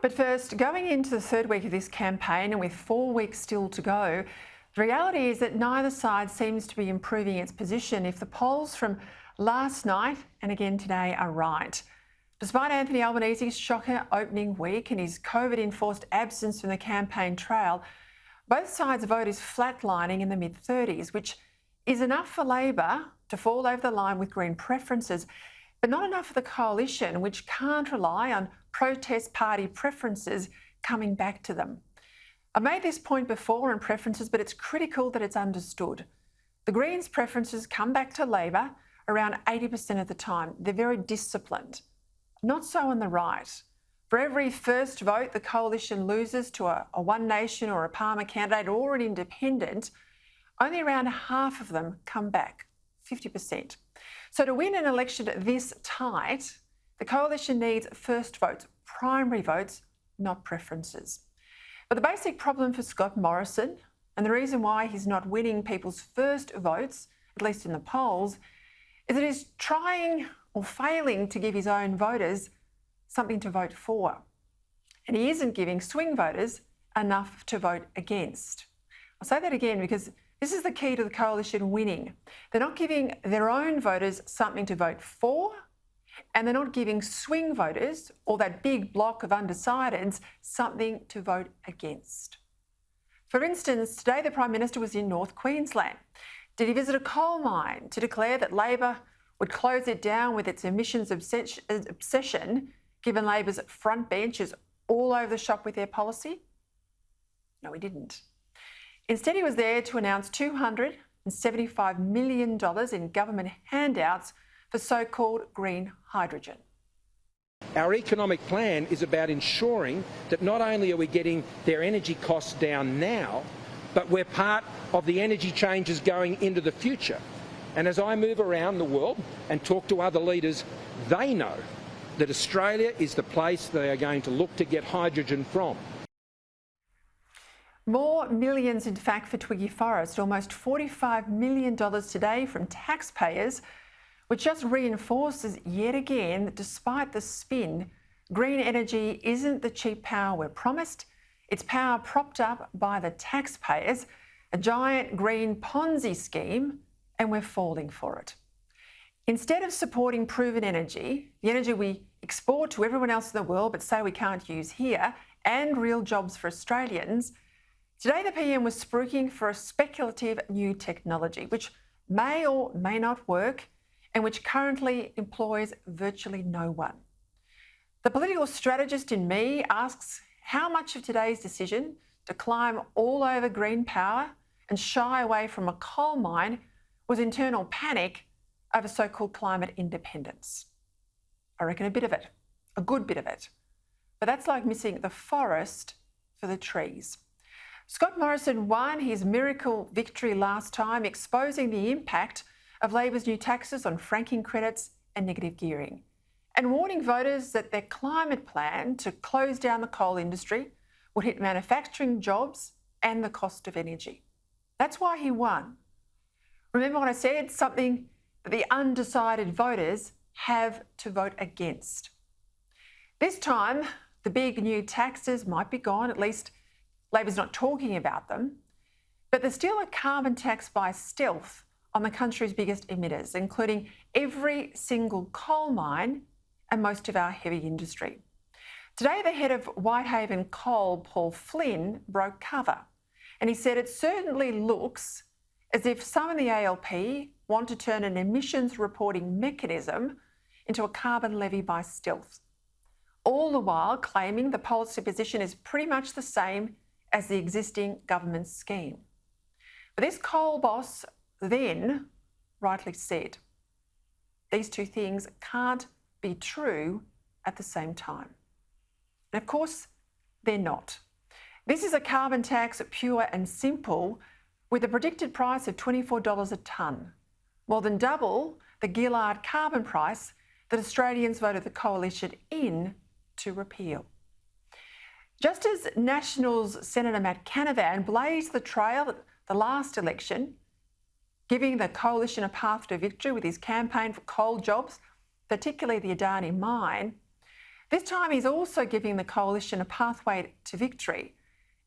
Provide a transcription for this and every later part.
But first, going into the third week of this campaign and with 4 weeks still to go, the reality is that neither side seems to be improving its position if the polls from last night and again today are right. Despite Anthony Albanese's shocker opening week and his COVID-enforced absence from the campaign trail, both sides' vote is flatlining in the mid-30s, which is enough for Labor to fall over the line with Green preferences, but not enough for the coalition, which can't rely on protest party preferences coming back to them. I've made this point before on preferences, but it's critical that it's understood. The Greens' preferences come back to Labor around 80% of the time. They're very disciplined. Not so on the right. For every first vote the coalition loses to a One Nation or a Palmer candidate or an independent, only around half of them come back, 50%. So to win an election this tight, the coalition needs first votes, primary votes, not preferences. But the basic problem for Scott Morrison, and the reason why he's not winning people's first votes, at least in the polls, is that he's trying or failing to give his own voters something to vote for. And he isn't giving swing voters enough to vote against. I'll say that again because this is the key to the coalition winning. They're not giving their own voters something to vote for, and they're not giving swing voters, or that big block of undecideds, something to vote against. For instance, today the Prime Minister was in North Queensland. Did he visit a coal mine to declare that Labor would close it down with its emissions obsession, given Labor's front bench is all over the shop with their policy? No, he didn't. Instead, he was there to announce $275 million in government handouts for so-called green hydrogen. Our economic plan is about ensuring that not only are we getting their energy costs down now, but we're part of the energy changes going into the future. And as I move around the world and talk to other leaders, they know that Australia is the place they are going to look to get hydrogen from. More millions, in fact, for Twiggy Forrest, almost $45 million today from taxpayers, which just reinforces yet again that despite the spin, green energy isn't the cheap power we're promised. It's power propped up by the taxpayers, a giant green Ponzi scheme, and we're falling for it. Instead of supporting proven energy, the energy we export to everyone else in the world but say we can't use here, and real jobs for Australians, today the PM was spruiking for a speculative new technology which may or may not work and which currently employs virtually no one. The political strategist in me asks how much of today's decision to climb all over green power and shy away from a coal mine was internal panic over so-called climate independence. I reckon a bit of it, a good bit of it. But that's like missing the forest for the trees. Scott Morrison won his miracle victory last time, exposing the impact of Labor's new taxes on franking credits and negative gearing, and warning voters that their climate plan to close down the coal industry would hit manufacturing jobs and the cost of energy. That's why he won. Remember what I said? Something that the undecided voters have to vote against. This time, the big new taxes might be gone, at least Labor's not talking about them, but there's still a carbon tax by stealth on the country's biggest emitters, including every single coal mine and most of our heavy industry. Today, the head of Whitehaven Coal, Paul Flynn, broke cover, and he said it certainly looks as if some in the ALP want to turn an emissions reporting mechanism into a carbon levy by stealth, all the while claiming the policy position is pretty much the same as the existing government scheme. But this coal boss then rightly said, these two things can't be true at the same time. And of course, they're not. This is a carbon tax, pure and simple, with a predicted price of $24 a tonne, more than double the Gillard carbon price that Australians voted the coalition in to repeal. Just as Nationals Senator Matt Canavan blazed the trail at the last election, giving the coalition a path to victory with his campaign for coal jobs, particularly the Adani mine, This time he's also giving the coalition a pathway to victory,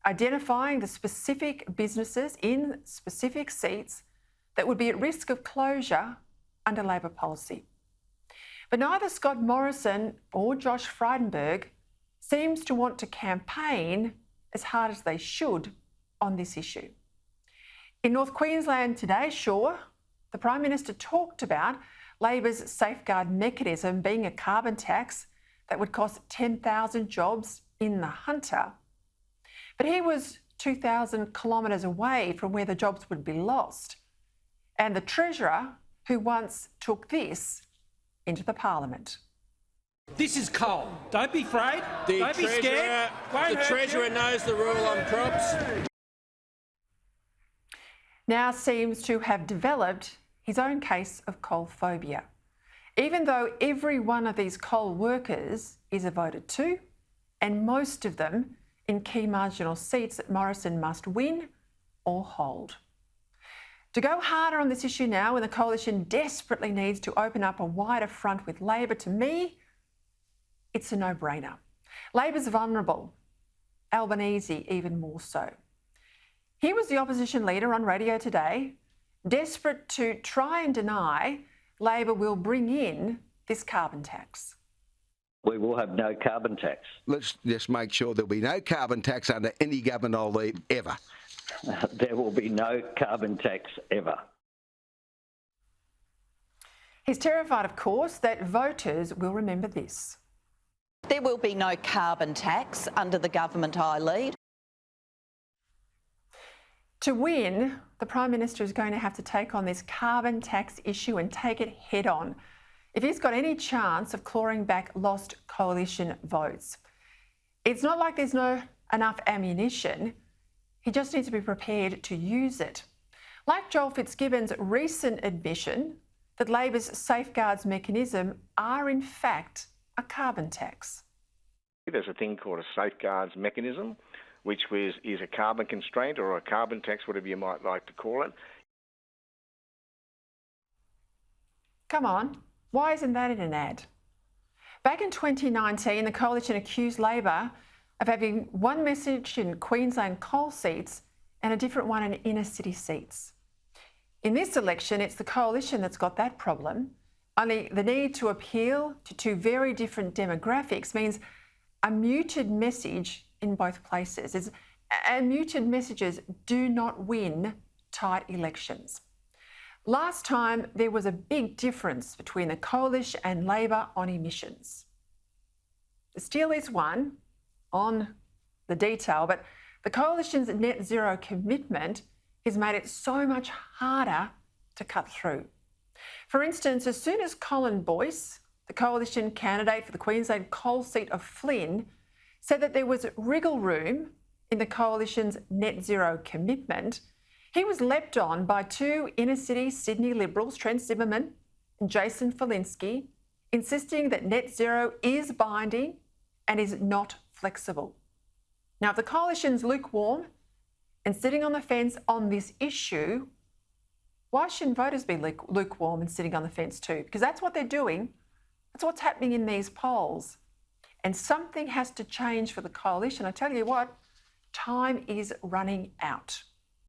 identifying the specific businesses in specific seats that would be at risk of closure under Labor policy. But neither Scott Morrison or Josh Frydenberg seems to want to campaign as hard as they should on this issue. In North Queensland today, sure, the Prime Minister talked about Labor's safeguard mechanism being a carbon tax that would cost 10,000 jobs in the Hunter. But he was 2,000 kilometres away from where the jobs would be lost. And the Treasurer, who once took this into the Parliament. This is coal. Don't be afraid. Don't be scared. The Treasurer knows the rule on crops. Now seems to have developed his own case of coal phobia, even though every one of these coal workers is a voter too, and most of them in key marginal seats that Morrison must win or hold. To go harder on this issue now when the coalition desperately needs to open up a wider front with Labor, to me, it's a no-brainer. Labor's vulnerable, Albanese even more so. He was the opposition leader on radio today, desperate to try and deny Labor will bring in this carbon tax. We will have no carbon tax. Let's just make sure there'll be no carbon tax under any government I'll lead ever. There will be no carbon tax ever. He's terrified, of course, that voters will remember this. There will be no carbon tax under the government I lead. To win, the Prime Minister is going to have to take on this carbon tax issue and take it head on if he's got any chance of clawing back lost coalition votes. It's not like there's no enough ammunition. He just needs to be prepared to use it. Like Joel Fitzgibbon's recent admission that Labor's safeguards mechanism are in fact a carbon tax. There's a thing called a safeguards mechanism, which is a carbon constraint or a carbon tax, whatever you might like to call it. Come on, why isn't that in an ad? Back in 2019, the coalition accused Labor of having one message in Queensland coal seats and a different one in inner city seats. In this election, it's the coalition that's got that problem, only the need to appeal to two very different demographics means a muted message in both places. And muted messages do not win tight elections. Last time, there was a big difference between the coalition and Labor on emissions. The Steele is one on the detail, but the coalition's net zero commitment has made it so much harder to cut through. For instance, as soon as Colin Boyce, the coalition candidate for the Queensland coal seat of Flynn, said that there was wriggle room in the coalition's net zero commitment, he was leapt on by two inner city Sydney Liberals, Trent Zimmerman and Jason Falinski, insisting that net zero is binding and is not flexible. Now, if the coalition's lukewarm and sitting on the fence on this issue, why shouldn't voters be lukewarm and sitting on the fence too? Because that's what they're doing. That's what's happening in these polls. And something has to change for the coalition. I tell you what, time is running out.